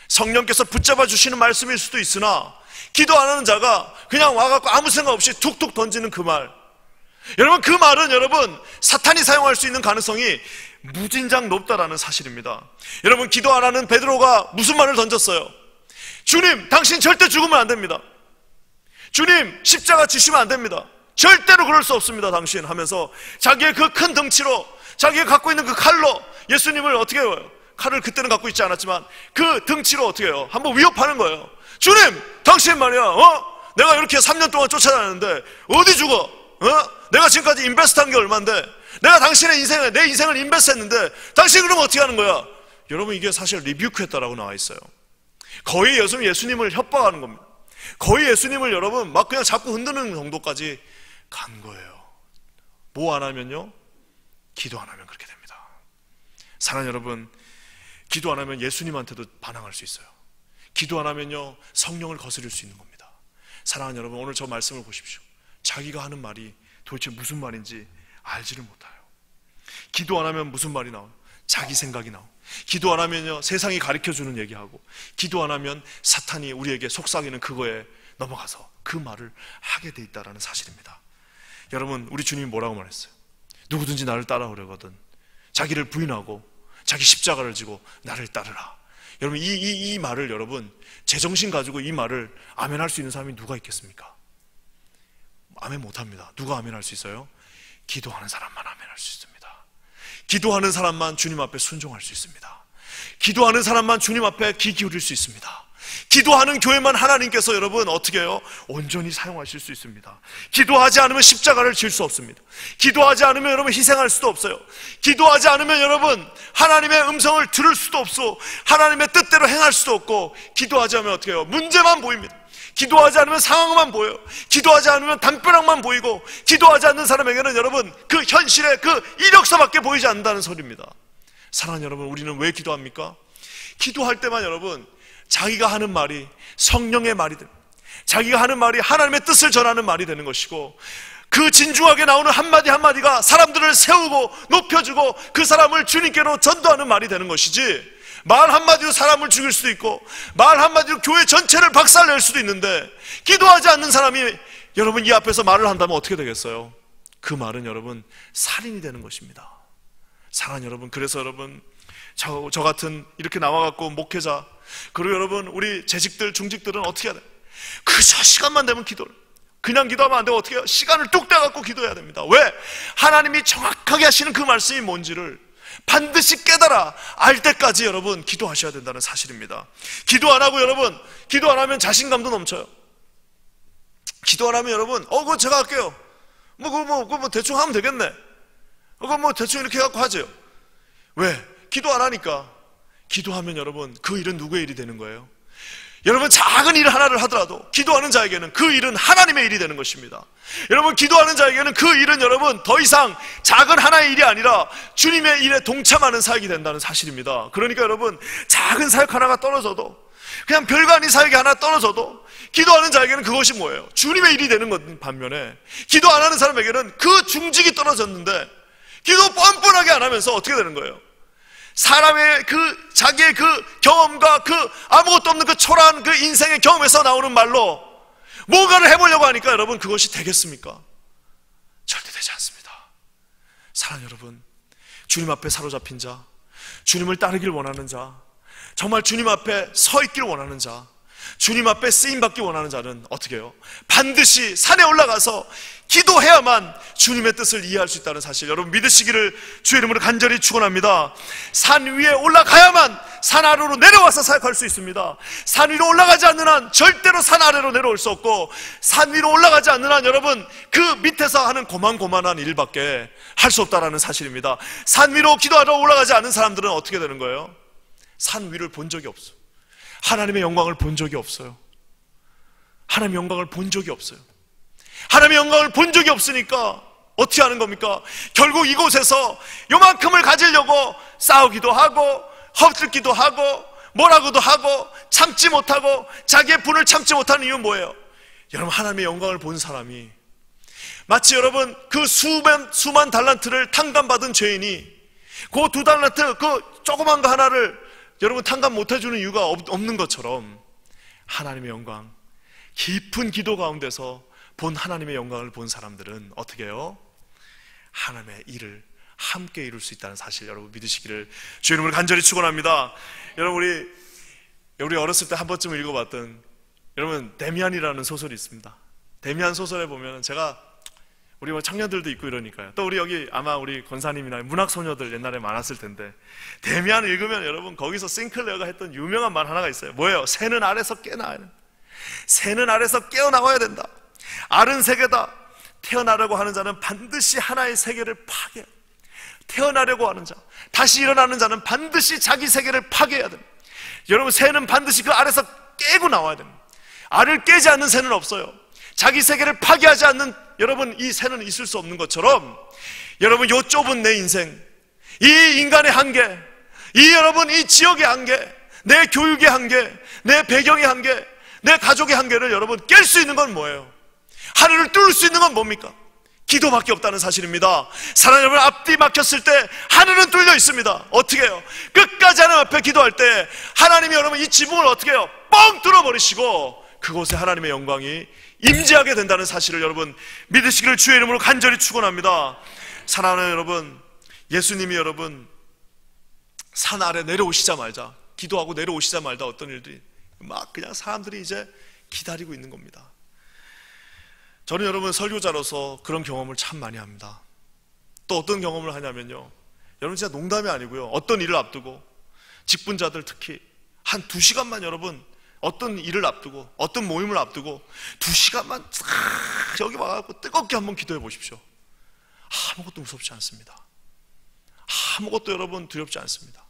B: 성령께서 붙잡아 주시는 말씀일 수도 있으나 기도 안 하는 자가 그냥 와갖고 아무 생각 없이 툭툭 던지는 그 말, 여러분 그 말은 여러분 사탄이 사용할 수 있는 가능성이 무진장 높다라는 사실입니다. 여러분 기도 안 하는 베드로가 무슨 말을 던졌어요? 주님 당신 절대 죽으면 안 됩니다. 주님 십자가 지시면 안 됩니다. 절대로 그럴 수 없습니다 당신 하면서 자기의 그 큰 덩치로 자기가 갖고 있는 그 칼로 예수님을 어떻게 해요? 칼을 그때는 갖고 있지 않았지만 그 등치로 어떻게 해요? 한번 위협하는 거예요. 주님 당신 말이야 내가 이렇게 3년 동안 쫓아다녔는데 어디 죽어? 내가 지금까지 인베스트한 게 얼만데 내가 당신의 인생에 내 인생을 인베스트했는데 당신 그러면 어떻게 하는 거야? 여러분 이게 사실 리뷰크했다라고 나와 있어요. 거의 예수님을 협박하는 겁니다. 거의 예수님을 여러분 막 그냥 자꾸 흔드는 정도까지 간 거예요. 뭐 안 하면요? 기도 안 하면 그렇게 됩니다. 사랑하는 여러분 기도 안 하면 예수님한테도 반항할 수 있어요. 기도 안 하면요 성령을 거스릴 수 있는 겁니다. 사랑하는 여러분 오늘 저 말씀을 보십시오. 자기가 하는 말이 도대체 무슨 말인지 알지를 못해요. 기도 안 하면 무슨 말이 나와요? 자기 생각이 나와요. 기도 안 하면요 세상이 가르쳐주는 얘기하고 기도 안 하면 사탄이 우리에게 속삭이는 그거에 넘어가서 그 말을 하게 돼 있다는 사실입니다. 여러분 우리 주님이 뭐라고 말했어요? 누구든지 나를 따라오려거든 자기를 부인하고 자기 십자가를 지고 나를 따르라. 여러분 이 말을 여러분 제정신 가지고 이 말을 아멘할 수 있는 사람이 누가 있겠습니까? 아멘 못합니다. 누가 아멘할 수 있어요? 기도하는 사람만 아멘할 수 있습니다. 기도하는 사람만 주님 앞에 순종할 수 있습니다. 기도하는 사람만 주님 앞에 귀 기울일 수 있습니다. 기도하는 교회만 하나님께서 여러분 어떻게 해요? 온전히 사용하실 수 있습니다. 기도하지 않으면 십자가를 질 수 없습니다. 기도하지 않으면 여러분 희생할 수도 없어요. 기도하지 않으면 여러분 하나님의 음성을 들을 수도 없고 하나님의 뜻대로 행할 수도 없고 기도하지 않으면 어떻게 해요? 문제만 보입니다. 기도하지 않으면 상황만 보여요. 기도하지 않으면 담벼락만 보이고 기도하지 않는 사람에게는 여러분 그 현실의 그 이력서밖에 보이지 않는다는 소리입니다. 사랑하는 여러분 우리는 왜 기도합니까? 기도할 때만 여러분 자기가 하는 말이 성령의 말이든 자기가 하는 말이 하나님의 뜻을 전하는 말이 되는 것이고, 그 진중하게 나오는 한마디 한마디가 사람들을 세우고 높여주고 그 사람을 주님께로 전도하는 말이 되는 것이지, 말 한마디로 사람을 죽일 수도 있고 말 한마디로 교회 전체를 박살낼 수도 있는데, 기도하지 않는 사람이 여러분 이 앞에서 말을 한다면 어떻게 되겠어요? 그 말은 여러분 살인이 되는 것입니다. 사랑하는 여러분, 그래서 여러분 저 같은 이렇게 나와갖고 목회자, 그리고 여러분 우리 재직들 중직들은 어떻게 해야 돼? 그저 시간만 되면 기도를, 그냥 기도하면 안 되고 어떻게 해요? 시간을 뚝 떼갖고 기도해야 됩니다. 왜? 하나님이 정확하게 하시는 그 말씀이 뭔지를 반드시 깨달아 알 때까지 여러분 기도하셔야 된다는 사실입니다. 기도 안 하고 여러분, 기도 안 하면 자신감도 넘쳐요. 기도 안 하면 여러분 그거 제가 할게요, 그거 대충 하면 되겠네, 그거 대충 이렇게 해갖고 하죠. 왜? 기도 안 하니까. 기도하면 여러분 그 일은 누구의 일이 되는 거예요? 여러분 작은 일 하나를 하더라도 기도하는 자에게는 그 일은 하나님의 일이 되는 것입니다. 여러분 기도하는 자에게는 그 일은 여러분 더 이상 작은 하나의 일이 아니라 주님의 일에 동참하는 사역이 된다는 사실입니다. 그러니까 여러분 작은 사역 하나가 떨어져도, 그냥 별거 아닌 사역이 하나 떨어져도 기도하는 자에게는 그것이 뭐예요? 주님의 일이 되는 것 반면에, 기도 안 하는 사람에게는 그 중직이 떨어졌는데 기도 뻔뻔하게 안 하면서 어떻게 되는 거예요? 사람의 자기의 경험과 아무것도 없는 초라한 인생의 경험에서 나오는 말로 뭔가를 해보려고 하니까 여러분 그것이 되겠습니까? 절대 되지 않습니다. 사랑하는 여러분, 주님 앞에 사로잡힌 자, 주님을 따르길 원하는 자, 정말 주님 앞에 서 있길 원하는 자, 주님 앞에 쓰임받기 원하는 자는 어떻게 해요? 반드시 산에 올라가서 기도해야만 주님의 뜻을 이해할 수 있다는 사실, 여러분 믿으시기를 주의 이름으로 간절히 축원합니다. 산 위에 올라가야만 산 아래로 내려와서 사역할 수 있습니다. 산 위로 올라가지 않는 한 절대로 산 아래로 내려올 수 없고, 산 위로 올라가지 않는 한 여러분 그 밑에서 하는 고만고만한 일밖에 할 수 없다는 사실입니다. 산 위로 기도하러 올라가지 않는 사람들은 어떻게 되는 거예요? 산 위를 본 적이 없어. 하나님의 영광을 본 적이 없어요. 하나님의 영광을 본 적이 없어요. 하나님의 영광을 본 적이 없으니까 어떻게 하는 겁니까? 결국 이곳에서 요만큼을 가지려고 싸우기도 하고 헛들기도 하고 뭐라고도 하고 참지 못하고 자기의 분을 참지 못하는 이유는 뭐예요? 여러분 하나님의 영광을 본 사람이 마치 여러분 그 수만 달란트를 탕감받은 죄인이 그 2달란트 조그만 거 하나를 여러분 탕감 못해주는 이유가 없는 것처럼, 하나님의 영광, 깊은 기도 가운데서 본 하나님의 영광을 본 사람들은 어떻게 해요? 하나님의 일을 함께 이룰 수 있다는 사실 여러분 믿으시기를 주의 이름으로 간절히 축원합니다. 여러분 우리 어렸을 때 한 번쯤 읽어봤던 여러분 데미안이라는 소설이 있습니다. 데미안 소설에 보면 제가 우리 청년들도 있고 이러니까요. 또 우리 여기 아마 우리 권사님이나 문학소녀들 옛날에 많았을 텐데, 데미안 읽으면 여러분 거기서 싱클레어가 했던 유명한 말 하나가 있어요. 뭐예요? 새는 알에서 깨나야 된다. 새는 알에서 깨어나와야 된다. 알은 세계다. 태어나려고 하는 자는 반드시 하나의 세계를 파괴해야 된다. 태어나려고 하는 자, 다시 일어나는 자는 반드시 자기 세계를 파괴해야 됩니다. 여러분 새는 반드시 그 알에서 깨고 나와야 됩니다. 알을 깨지 않는 새는 없어요. 자기 세계를 파괴하지 않는 여러분 이 새는 있을 수 없는 것처럼, 여러분 요 좁은 내 인생, 이 인간의 한계, 여러분 이 지역의 한계, 내 교육의 한계, 내 배경의 한계, 내 가족의 한계를 여러분 깰 수 있는 건 뭐예요? 하늘을 뚫을 수 있는 건 뭡니까? 기도밖에 없다는 사실입니다. 사랑하는 여러분, 앞뒤 막혔을 때 하늘은 뚫려 있습니다. 어떻게 해요? 끝까지 하나님 앞에 기도할 때 하나님이 여러분 이 지붕을 어떻게 해요? 뻥 뚫어버리시고 그곳에 하나님의 영광이 임재하게 된다는 사실을 여러분 믿으시기를 주의 이름으로 간절히 축원합니다. 사랑하는 여러분, 예수님이 여러분 산 아래 내려오시자마자, 기도하고 내려오시자마자 어떤 일들이 막 그냥 사람들이 이제 기다리고 있는 겁니다. 저는 여러분 설교자로서 그런 경험을 참 많이 합니다. 또 어떤 경험을 하냐면요, 여러분 진짜 농담이 아니고요, 어떤 일을 앞두고 직분자들 특히 한 2시간만 여러분 어떤 일을 앞두고 어떤 모임을 앞두고 2시간만 여기 와갖고 뜨겁게 한번 기도해 보십시오. 아무것도 무섭지 않습니다. 아무것도 여러분 두렵지 않습니다.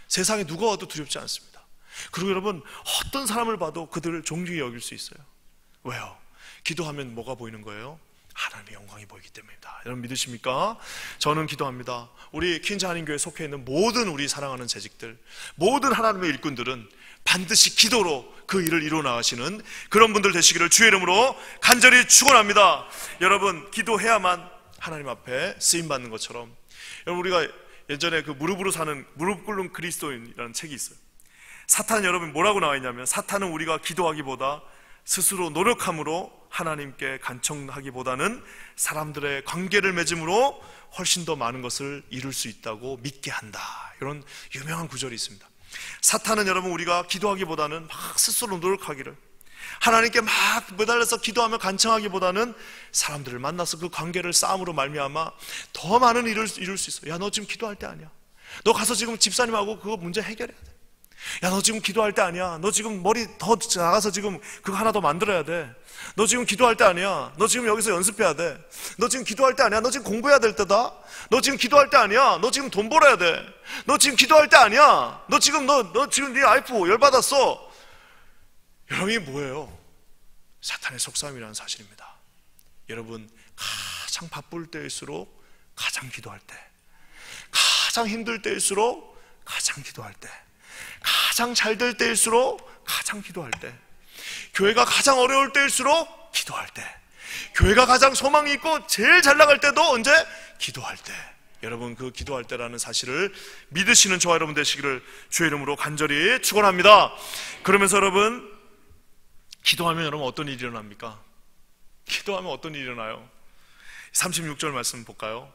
B: 세상에 누가 와도 두렵지 않습니다. 그리고 여러분 어떤 사람을 봐도 그들을 존귀히 여길 수 있어요. 왜요? 기도하면 뭐가 보이는 거예요? 하나님의 영광이 보이기 때문입니다. 여러분 믿으십니까? 저는 기도합니다. 우리 퀸즈 한인교회에 속해 있는 모든 우리 사랑하는 재직들, 모든 하나님의 일꾼들은 반드시 기도로 그 일을 이루어 나가시는 그런 분들 되시기를 주의 이름으로 간절히 축원합니다. 여러분, 기도해야만 하나님 앞에 쓰임받는 것처럼, 여러분, 우리가 예전에 그 무릎으로 사는 무릎 꿇는 그리스도인이라는 책이 있어요. 사탄, 여러분 뭐라고 나와 있냐면, 사탄은 우리가 기도하기보다 스스로 노력함으로 하나님께 간청하기보다는 사람들의 관계를 맺음으로 훨씬 더 많은 것을 이룰 수 있다고 믿게 한다, 이런 유명한 구절이 있습니다. 사탄은 여러분, 우리가 기도하기보다는 막 스스로 노력하기를, 하나님께 막 매달려서 기도하며 간청하기보다는 사람들을 만나서 그 관계를 싸움으로 말미암아 더 많은 일을 이룰 수 있어. 야, 너 지금 기도할 때 아니야. 너 가서 지금 집사님하고 그거 문제 해결해야 돼. 야, 너 지금 기도할 때 아니야. 너 지금 머리 더 나가서 지금 그거 하나 더 만들어야 돼. 너 지금 기도할 때 아니야. 너 지금 여기서 연습해야 돼. 너 지금 기도할 때 아니야. 너 지금 공부해야 될 때다. 너 지금 기도할 때 아니야. 너 지금 돈 벌어야 돼. 너 지금 기도할 때 아니야. 너 지금 네 와이프 열받았어. 여러분, 이게 뭐예요? 사탄의 속삭임이라는 사실입니다. 여러분, 가장 바쁠 때일수록 가장 기도할 때, 가장 힘들 때일수록 가장 기도할 때, 가장 잘 될 때일수록 가장 기도할 때, 교회가 가장 어려울 때일수록 기도할 때, 교회가 가장 소망이 있고 제일 잘 나갈 때도 언제? 기도할 때. 여러분, 그 기도할 때라는 사실을 믿으시는 저와 여러분 되시기를 주의 이름으로 간절히 축원합니다. 그러면서 여러분, 기도하면 여러분 어떤 일이 일어납니까? 기도하면 어떤 일이 일어나요? 36절 말씀 볼까요?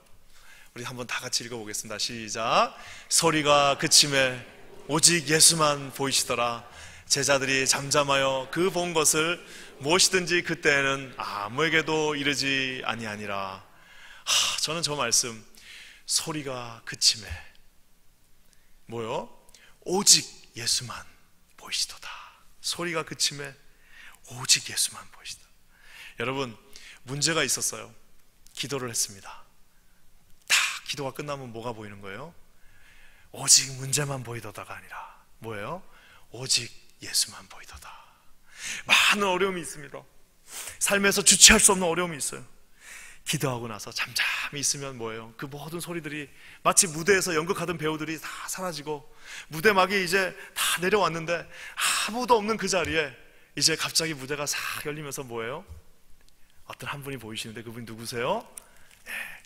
B: 우리 한번 다 같이 읽어보겠습니다. 시작. 소리가 그침에 오직 예수만 보이시더라. 제자들이 잠잠하여 그 본 것을 무엇이든지 그때에는 아무에게도 이르지 아니하니라. 저는 저 말씀, 소리가 그침에 뭐요? 오직 예수만 보이시도다. 소리가 그침에 오직 예수만 보이시다. 여러분, 문제가 있었어요. 기도를 했습니다. 다 기도가 끝나면 뭐가 보이는 거예요? 오직 문제만 보이도다가 아니라 뭐예요? 오직 예수만 보이도다. 많은 어려움이 있습니다. 삶에서 주체할 수 없는 어려움이 있어요. 기도하고 나서 잠잠히 있으면 뭐예요? 그 모든 소리들이 마치 무대에서 연극하던 배우들이 다 사라지고, 무대막이 이제 다 내려왔는데 아무도 없는 그 자리에 이제 갑자기 무대가 싹 열리면서 뭐예요? 어떤 한 분이 보이시는데, 그분이 누구세요?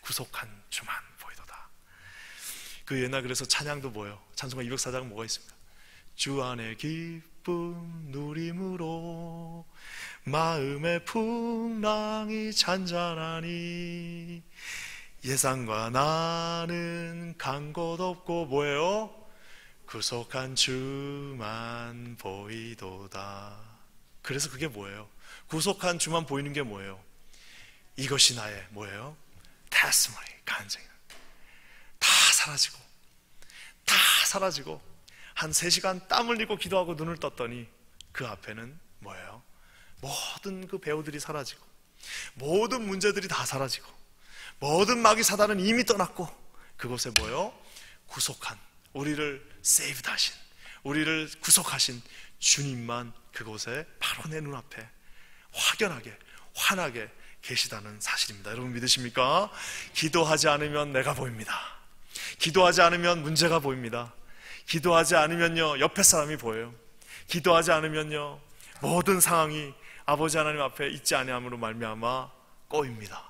B: 구속한 주만 보이도다. 그 옛날 그래서 찬양도 뭐예요? 찬송가 204장 뭐가 있습니까? 주 안에 기쁨 누림으로 마음의 풍랑이 잔잔하니 예상과 나는 간 곳 없고 뭐예요? 구속한 주만 보이도다. 그래서 그게 뭐예요? 구속한 주만 보이는 게 뭐예요? 이것이 나의 뭐예요? testimony, 간증. 다 사라지고 한 3시간 땀 흘리고 기도하고 눈을 떴더니 그 앞에는 뭐예요? 모든 그 배우들이 사라지고, 모든 문제들이 다 사라지고, 모든 마귀 사단은 이미 떠났고, 그곳에 뭐예요? 구속한, 우리를 saved 하신, 우리를 구속하신 주님만 그곳에 바로 내 눈앞에 확연하게, 환하게 계시다는 사실입니다. 여러분 믿으십니까? 기도하지 않으면 내가 보입니다. 기도하지 않으면 문제가 보입니다. 기도하지 않으면요, 옆에 사람이 보여요. 기도하지 않으면요, 모든 상황이 아버지 하나님 앞에 있지 아니함으로 말미암아 꼬입니다.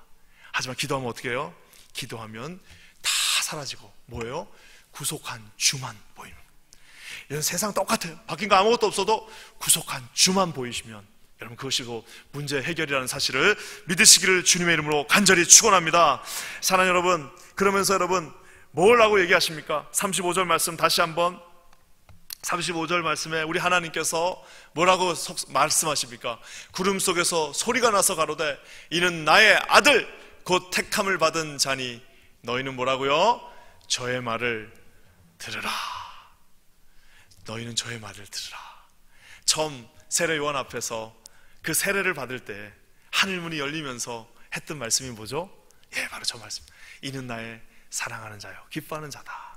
B: 하지만 기도하면 어떻게 해요? 기도하면 다 사라지고 뭐예요? 구속한 주만 보이는. 이런 세상 똑같아요. 바뀐 거 아무것도 없어도 구속한 주만 보이시면 여러분, 그것이 문제 해결이라는 사실을 믿으시기를 주님의 이름으로 간절히 축원합니다. 사랑하는 여러분, 그러면서 여러분 뭘 하고 얘기하십니까? 35절 말씀 다시 한번, 35절 말씀에 우리 하나님께서 뭐라고 말씀하십니까? 구름 속에서 소리가 나서 가로되 이는 나의 아들 곧 택함을 받은 자니 너희는 뭐라고요? 저의 말을 들으라. 너희는 저의 말을 들으라. 처음 세례 요한 앞에서 그 세례를 받을 때 하늘문이 열리면서 했던 말씀이 뭐죠? 바로 저 말씀. 이는 나의 사랑하는 자요 기뻐하는 자다.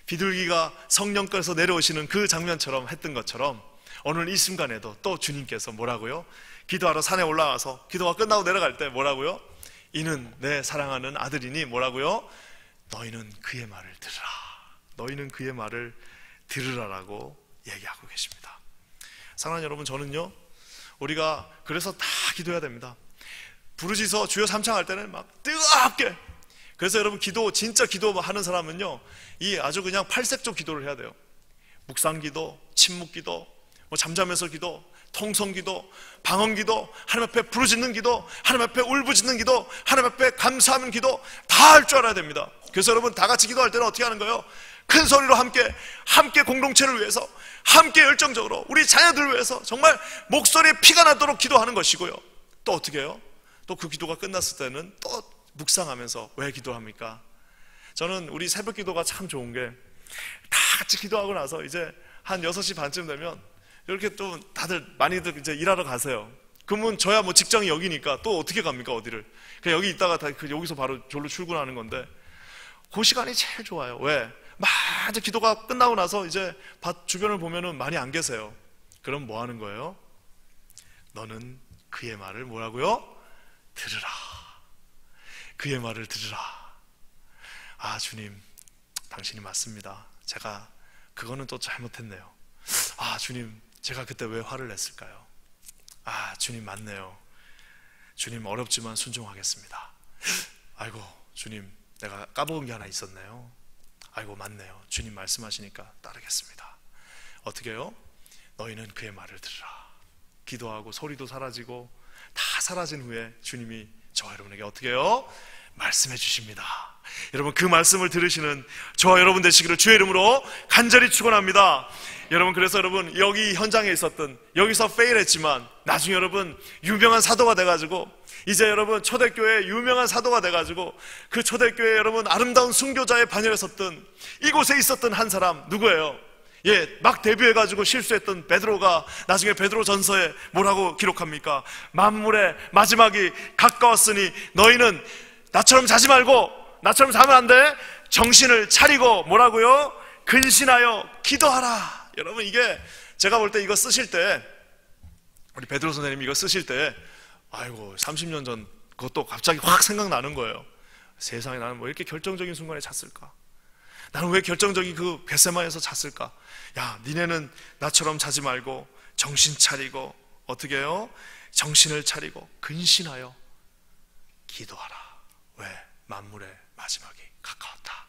B: 비둘기가 성령께서 내려오시는 그 장면처럼 했던 것처럼 오늘 이 순간에도 또 주님께서 뭐라고요? 기도하러 산에 올라와서 기도가 끝나고 내려갈 때 뭐라고요? 이는 내 사랑하는 아들이니 뭐라고요? 너희는 그의 말을 들으라. 너희는 그의 말을 들으라라고 얘기하고 계십니다. 사랑하는 여러분, 저는요, 우리가 그래서 다 기도해야 됩니다. 부르짖어 주여 삼창할 때는 막 뜨겁게. 그래서 여러분, 진짜 기도하는 사람은요, 이 아주 그냥 팔색조 기도를 해야 돼요. 묵상 기도, 침묵 기도, 뭐 잠자면서 기도, 통성 기도, 방언 기도, 하나님 앞에 부르짖는 기도, 하나님 앞에 울부짖는 기도, 하나님 앞에 감사하는 기도 다 할 줄 알아야 됩니다. 그래서 여러분, 다 같이 기도할 때는 어떻게 하는 거예요? 큰 소리로 함께 공동체를 위해서, 함께 열정적으로 우리 자녀들을 위해서 정말 목소리에 피가 나도록 기도하는 것이고요. 또 어떻게 해요? 또 그 기도가 끝났을 때는 또 묵상하면서 왜 기도합니까? 저는 우리 새벽 기도가 참 좋은 게, 다 같이 기도하고 나서 이제 한 6시 반쯤 되면 이렇게 또 다들 많이들 이제 일하러 가세요. 그러면 저야 뭐 직장이 여기니까 또 어떻게 갑니까, 어디를? 그냥 여기 있다가 여기서 바로 졸로 출근하는 건데, 그 시간이 제일 좋아요. 왜? 막 이제 기도가 끝나고 나서 이제 밭 주변을 보면은 많이 안 계세요. 그럼 뭐 하는 거예요? 너는 그의 말을 뭐라고요? 들으라. 그의 말을 들으라. 아, 주님, 당신이 맞습니다. 제가 그거는 또 잘못했네요. 아, 주님, 제가 그때 왜 화를 냈을까요? 아, 주님 맞네요. 주님, 어렵지만 순종하겠습니다. 아이고, 주님, 내가 까먹은 게 하나 있었네요. 아이고, 맞네요. 주님 말씀하시니까 따르겠습니다. 어떻게 해요? 너희는 그의 말을 들으라. 기도하고 소리도 사라지고 다 사라진 후에 주님이 저와 여러분에게 어떻게 해요? 말씀해 주십니다. 여러분, 그 말씀을 들으시는 저와 여러분 되시기를 주의 이름으로 간절히 축원합니다. 여러분, 그래서 여러분, 여기 현장에 있었던, 여기서 페일했지만 나중에 여러분 유명한 사도가 돼가지고, 이제 여러분 초대교회 유명한 사도가 돼가지고, 그 초대교회 여러분 아름다운 순교자의 반열에 섰던, 이곳에 있었던 한 사람 누구예요? 막 데뷔해가지고 실수했던 베드로가 나중에 베드로 전서에 뭐라고 기록합니까? 만물의 마지막이 가까웠으니 너희는 나처럼 자지 말고, 나처럼 자면 안 돼. 정신을 차리고 뭐라고요? 근신하여 기도하라. 여러분, 이게 제가 볼 때 이거 쓰실 때, 우리 베드로 선생님이 이거 쓰실 때, 아이고 30년 전 그것도 갑자기 확 생각나는 거예요. 세상에, 나는 뭐 이렇게 결정적인 순간에 잤을까? 나는 왜 결정적인 그 겟세마에서 잤을까? 야, 니네는 나처럼 자지 말고 정신 차리고 어떻게 해요? 정신을 차리고 근신하여 기도하라. 왜? 만물의 마지막이 가까웠다.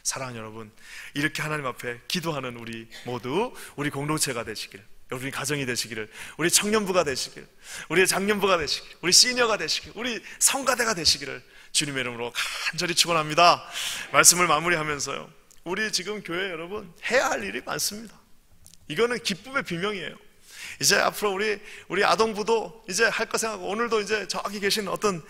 B: 사랑하는 여러분, 이렇게 하나님 앞에 기도하는 우리 모두, 우리 공동체가 되시길, 우리 가정이 되시기를, 우리 청년부가 되시길, 우리 장년부가 되시길, 우리 시니어가 되시길, 우리 성가대가 되시기를 주님의 이름으로 간절히 축원합니다. 말씀을 마무리하면서요, 우리 지금 교회 여러분 해야 할 일이 많습니다. 이거는 기쁨의 비명이에요. 이제 앞으로 우리 아동부도 이제 할 거 생각하고, 오늘도 이제 저기 계신 어떤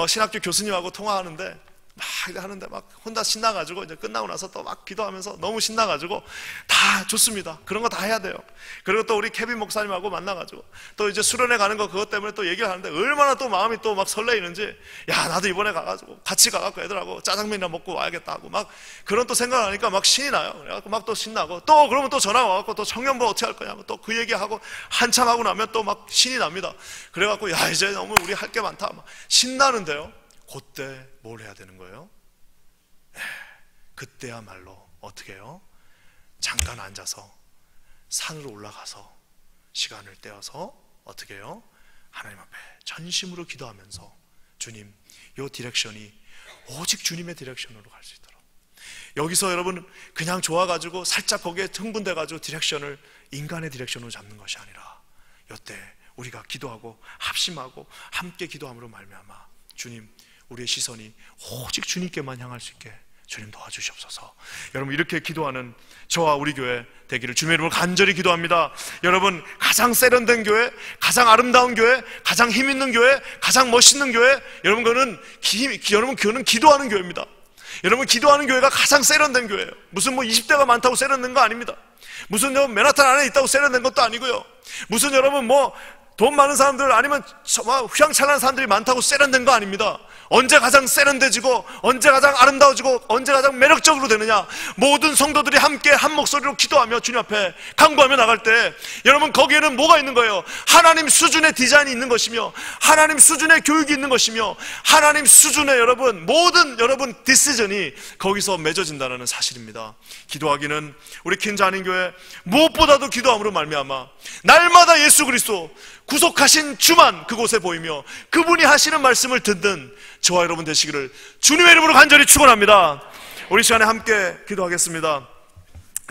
B: 신학교 교수님하고 통화하는데 막 하는데 막 혼자 신나가지고, 이제 끝나고 나서 또 막 기도하면서 너무 신나가지고, 다 좋습니다. 그런 거 다 해야 돼요. 그리고 또 우리 케빈 목사님하고 만나가지고 또 이제 수련회 가는 거 그것 때문에 또 얘기를 하는데, 얼마나 또 마음이 또 막 설레이는지, 야, 나도 이번에 가가지고 같이 가갖고 애들하고 짜장면이나 먹고 와야겠다 하고 막 그런 또 생각하니까 막 신이 나요. 그래갖고 막 또 신나고, 또 그러면 또 전화 와갖고 또 청년부 어떻게 할 거냐고 또 그 얘기하고 한참 하고 나면 또 막 신이 납니다. 그래갖고 야, 이제 너무 우리 할 게 많다 막 신나는데요, 그때 뭘 해야 되는 거예요? 그때야말로 어떻게 해요? 잠깐 앉아서 산으로 올라가서 시간을 떼어서 어떻게 해요? 하나님 앞에 전심으로 기도하면서, 주님, 요 디렉션이 오직 주님의 디렉션으로 갈 수 있도록. 여기서 여러분 그냥 좋아가지고 살짝 거기에 흥분돼가지고 디렉션을 인간의 디렉션으로 잡는 것이 아니라, 이때 우리가 기도하고 합심하고 함께 기도함으로 말미암아 주님, 우리의 시선이 오직 주님께만 향할 수 있게 주님 도와주시옵소서. 여러분, 이렇게 기도하는 저와 우리 교회 되기를 주님의 이름으로 간절히 기도합니다. 여러분, 가장 세련된 교회, 가장 아름다운 교회, 가장 힘 있는 교회, 가장 멋있는 교회, 여러분 그거는 기도하는 교회입니다. 여러분, 기도하는 교회가 가장 세련된 교회예요. 무슨 뭐 20대가 많다고 세련된 거 아닙니다. 무슨 맨하탄 안에 있다고 세련된 것도 아니고요. 무슨 여러분 뭐 돈 많은 사람들 아니면 휘황찬란한 사람들이 많다고 세련된 거 아닙니다. 언제 가장 세련돼지고 언제 가장 아름다워지고 언제 가장 매력적으로 되느냐, 모든 성도들이 함께 한 목소리로 기도하며 주님 앞에 간구하며 나갈 때 여러분 거기에는 뭐가 있는 거예요? 하나님 수준의 디자인이 있는 것이며 하나님 수준의 교육이 있는 것이며 하나님 수준의 여러분 모든 여러분 디시전이 거기서 맺어진다는 사실입니다. 기도하기는 우리 킨자한인교회 무엇보다도 기도함으로 말미암아 날마다 예수 그리스도 구속하신 주만 그곳에 보이며 그분이 하시는 말씀을 듣는 저와 여러분 되시기를 주님의 이름으로 간절히 축원합니다. 우리 시간에 함께 기도하겠습니다.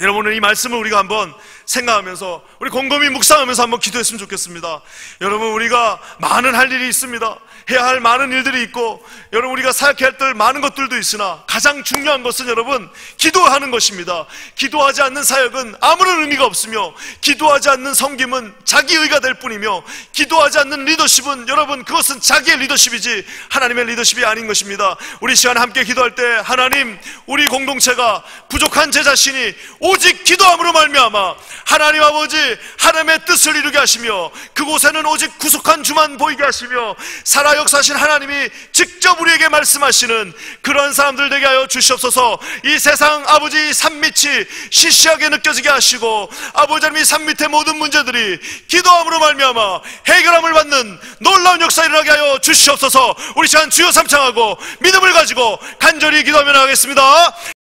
B: 여러분은 이 말씀을 우리가 한번 생각하면서 우리 곰곰이 묵상하면서 한번 기도했으면 좋겠습니다. 여러분 우리가 많은 할 일이 있습니다. 해야 할 많은 일들이 있고 여러분 우리가 사역해야 할 많은 것들도 있으나 가장 중요한 것은 여러분 기도하는 것입니다. 기도하지 않는 사역은 아무런 의미가 없으며 기도하지 않는 섬김은 자기의가 될 뿐이며 기도하지 않는 리더십은 여러분 그것은 자기의 리더십이지 하나님의 리더십이 아닌 것입니다. 우리 시간 함께 기도할 때 하나님 우리 공동체가 부족한 제 자신이 오직 기도함으로 말미암아 하나님 아버지 하나님의 뜻을 이루게 하시며 그곳에는 오직 구속한 주만 보이게 하시며 살아 역사하신 하나님이 직접 우리에게 말씀하시는 그런 사람들 되게 하여 주시옵소서. 이 세상 아버지 산밑이 시시하게 느껴지게 하시고 아버지 하나님 이 산밑의 모든 문제들이 기도함으로 말미암아 해결함을 받는 놀라운 역사 일어나게 하여 주시옵소서. 우리 시간 주여 삼창하고 믿음을 가지고 간절히 기도하며 나가겠습니다.